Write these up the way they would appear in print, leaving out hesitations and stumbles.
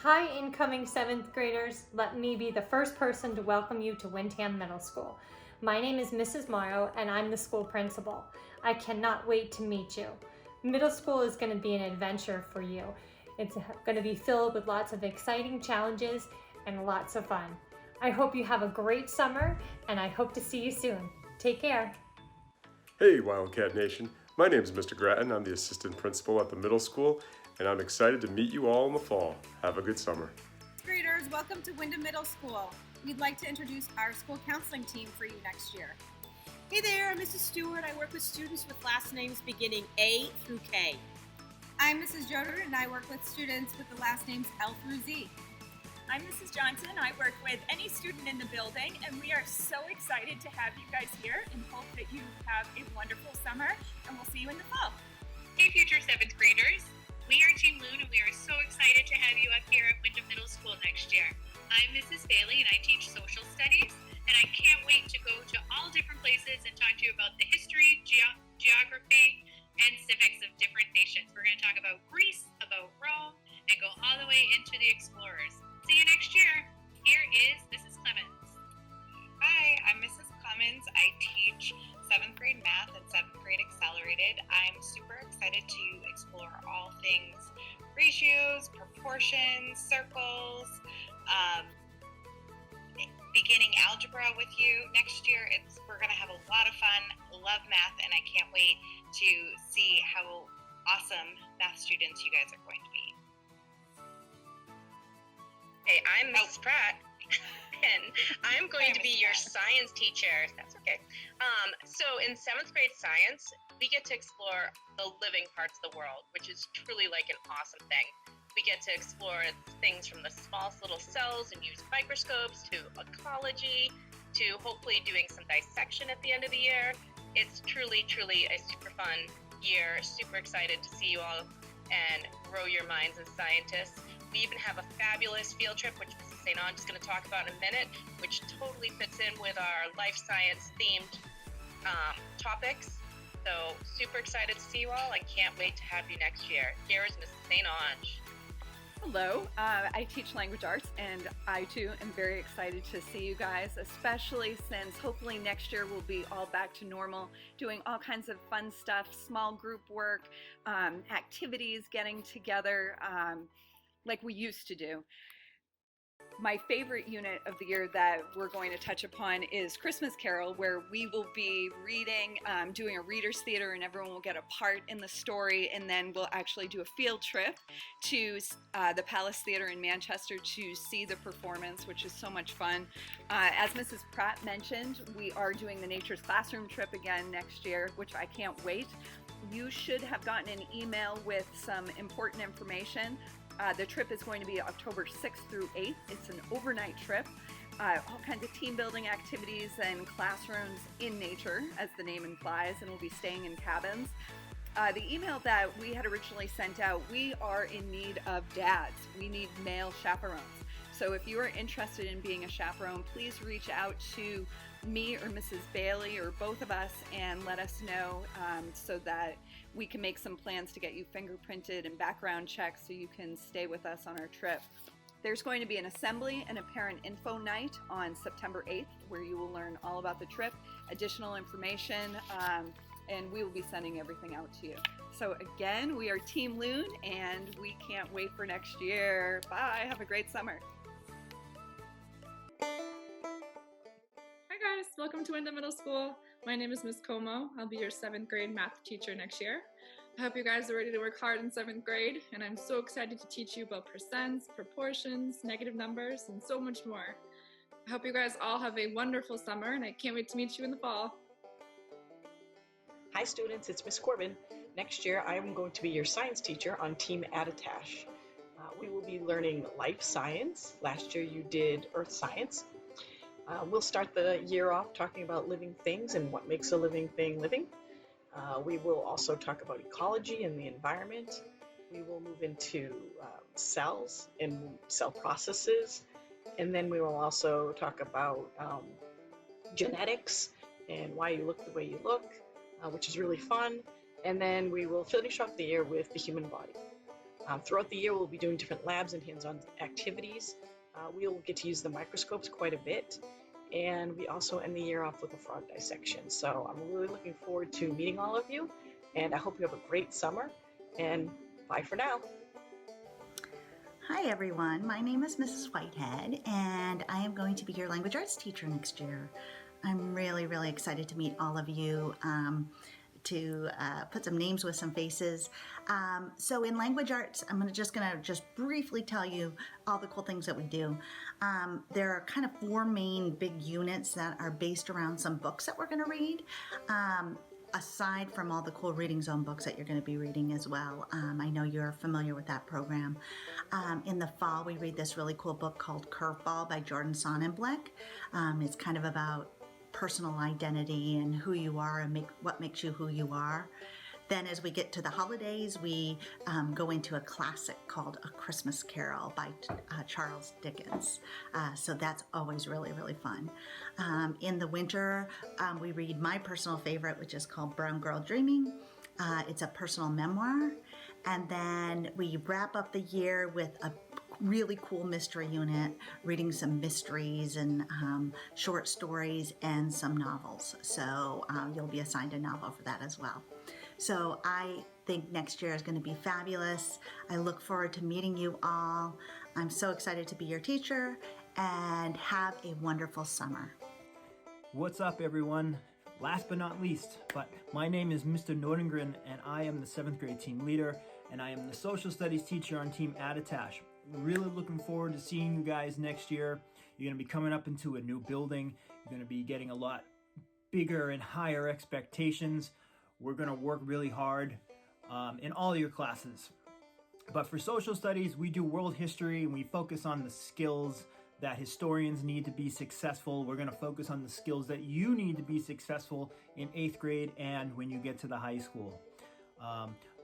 Hi, incoming 7th graders. Let me be the first person to welcome you to Windham Middle School. My name is Mrs. Morrow, and I'm the school principal. I cannot wait to meet you. Middle school is going to be an adventure for you. It's going to be filled with lots of exciting challenges and lots of fun. I hope you have a great summer, and I hope to see you soon. Take care. Hey, Wildcat Nation. My name is Mr. Gratton. I'm the assistant principal at the middle school, and I'm excited to meet you all in the fall. Have a good summer. Graders, welcome to Windham Middle School. We'd like to introduce our school counseling team for you next year. Hey there, I'm Mrs. Stewart. I work with students with last names beginning A through K. I'm Mrs. Joder, and I work with students with the last names L through Z. I'm Mrs. Johnson. I work with any student in the building, and we are so excited to have you guys here and hope that you have a wonderful summer, and we'll see you in the fall. Hey, future 7th graders. We are Team Loon, and we are so excited to have you up here at Windham Middle School next year. I'm Mrs. Bailey, and I teach social studies, and I can't wait to go to all different places and talk to you about the history, geography, and civics of different nations. We're going to talk about Greece, about Rome, and go all the way into the explorers. See you next year. Here is Mrs. Clemens. Hi, I'm Mrs. Clemens. I teach 7th grade math and 7th grade accelerated. I'm super excited to explore all things ratios, proportions, circles, beginning algebra with you. Next year, we're going to have a lot of fun. Love math, and I can't wait to see how awesome math students you guys are going to be. Hey, I'm Mrs. Pratt, and I'm going to be your science teacher. That's okay. So in 7th grade science, we get to explore the living parts of the world, which is truly like an awesome thing. We get to explore things from the smallest little cells and use microscopes to ecology, to hopefully doing some dissection at the end of the year. It's truly, truly a super fun year. Super excited to see you all and grow your minds as scientists. We even have a fabulous field trip, which Mrs. St. Ange is going to talk about in a minute, which totally fits in with our life science themed topics. So super excited to see you all. I can't wait to have you next year. Here is Mrs. St. Ange. Hello, I teach language arts, and I too am very excited to see you guys, especially since hopefully next year we'll be all back to normal, doing all kinds of fun stuff, small group work, activities, getting together like we used to do. My favorite unit of the year that we're going to touch upon is Christmas Carol, where we will be reading, doing a reader's theater, and everyone will get a part in the story, and then we'll actually do a field trip to the Palace Theatre in Manchester to see the performance, which is so much fun. As Mrs. Pratt mentioned, we are doing the Nature's Classroom trip again next year, which I can't wait. You should have gotten an email with some important information. The trip is going to be October 6th through 8th. It's an overnight trip. All kinds of team building activities and classrooms in nature, as the name implies, and we'll be staying in cabins. The email that we had originally sent out, we are in need of dads. We need male chaperones. So if you are interested in being a chaperone, please reach out to me or Mrs. Bailey or both of us and let us know so that we can make some plans to get you fingerprinted and background checked so you can stay with us on our trip. There's going to be an assembly and a parent info night on September 8th where you will learn all about the trip, additional information, and we will be sending everything out to you. So again, we are Team Loon, and we can't wait for next year. Bye, have a great summer. Hi guys, welcome to Windham Middle School. My name is Miss Como. I'll be your 7th grade math teacher next year. I hope you guys are ready to work hard in 7th grade, and I'm so excited to teach you about percents, proportions, negative numbers, and so much more. I hope you guys all have a wonderful summer, and I can't wait to meet you in the fall. Hi students, it's Miss Corbin. Next year I am going to be your science teacher on Team Attitash. We will be learning life science. Last year you did earth science. We'll start the year off talking about living things and what makes a living thing living. We will also talk about ecology and the environment. We will move into cells and cell processes. And then we will also talk about genetics and why you look the way you look, which is really fun. And then we will finish off the year with the human body. Throughout the year, we'll be doing different labs and hands-on activities. We'll get to use the microscopes quite a bit. And we also end the year off with a frog dissection. So I'm really looking forward to meeting all of you. And I hope you have a great summer. And bye for now. Hi everyone, my name is Mrs. Whitehead and I am going to be your language arts teacher next year. I'm really excited to meet all of you, to put some names with some faces. So in language arts, I'm just gonna briefly tell you all the cool things that we do. There are kind of 4 main big units that are based around some books that we're gonna read. Aside from all the cool reading zone books that you're going to be reading as well. I know you're familiar with that program. In the fall, we read this really cool book called Curveball by Jordan Sonnenblick. It's kind of about personal identity and who you are and what makes you who you are. Then as we get to the holidays, we go into a classic called A Christmas Carol by Charles Dickens. So that's always really fun. In the winter, we read my personal favorite, which is called Brown Girl Dreaming. It's a personal memoir. And then we wrap up the year with a really cool mystery unit, reading some mysteries and short stories and some novels. So you'll be assigned a novel for that as well. So I think next year is going to be fabulous. I look forward to meeting you all. I'm so excited to be your teacher, and have a wonderful summer. What's up everyone? Last but not least, but my name is Mr. Nordengren and I am the 7th grade team leader and I am the social studies teacher on Team Attitash. Really looking forward to seeing you guys next year. You're going to be coming up into a new building. You're going to be getting a lot bigger and higher expectations. We're going to work really hard in all your classes. But for social studies, we do world history and we focus on the skills that historians need to be successful. We're going to focus on the skills that you need to be successful in 8th grade and when you get to the high school.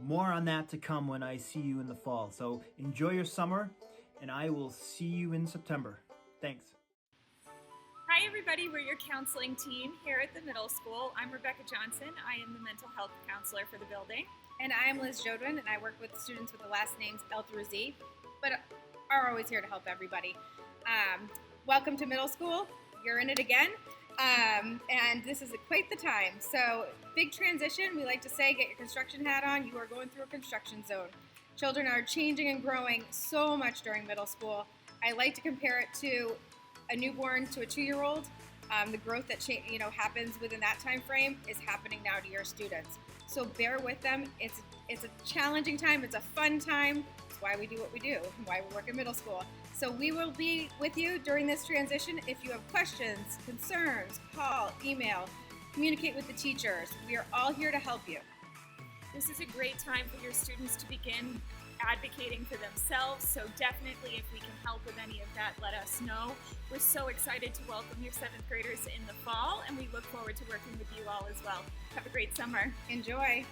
More on that to come when I see you in the fall. So enjoy your summer and I will see you in September. Thanks. Hi everybody, we're your counseling team here at the middle school. I'm Rebecca Johnson. I am the mental health counselor for the building. And I'm Liz Jodwin, and I work with students with the last names L through Z, but are always here to help everybody. Welcome to middle school. You're in it again. And this is quite the time. So big transition. We like to say, get your construction hat on. You are going through a construction zone. Children are changing and growing so much during middle school. I like to compare it to a newborn to a 2-year-old. The growth that happens within that time frame is happening now to your students. So bear with them. It's a challenging time. It's a fun time. It's why we do what we do and why we work in middle school. So we will be with you during this transition. If you have questions, concerns, call, email, communicate with the teachers. We are all here to help you. This is a great time for your students to begin advocating for themselves, so definitely if we can help with any of that, let us know. We're so excited to welcome your 7th graders in the fall, and we look forward to working with you all as well. Have a great summer. Enjoy.